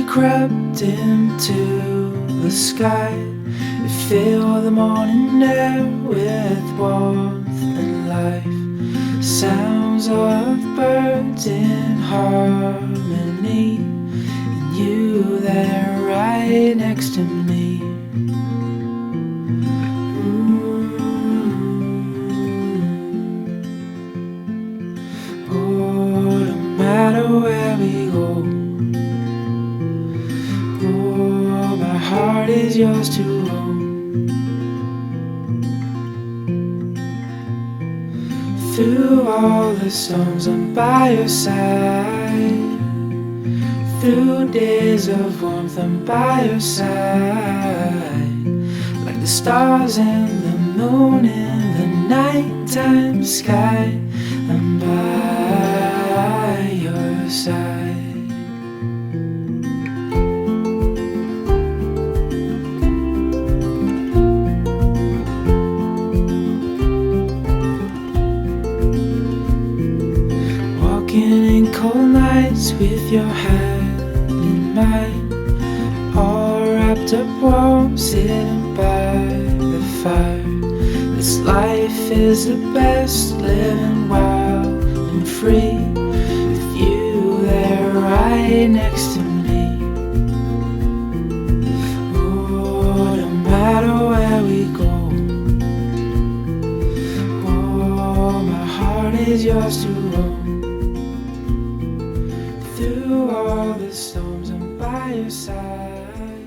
we crept into the sky. We fill the morning air with warmth and life. Sounds of birds in harmony, and you there right next to me. Oh, no matter where we go, oh, my heart is yours to hold. Through all the storms, I'm by your side. Through days of warmth, I'm by your side. Like the stars and the moon in the nighttime sky, I'm by your side. Walking in cold nights with your hand in mine, all wrapped up warm, sitting by the fire. This life is the best, living wild and free, with you there right next to me. Oh, no matter where we go, oh, my heart is yours to hold. Through all the storms, I'm by your side.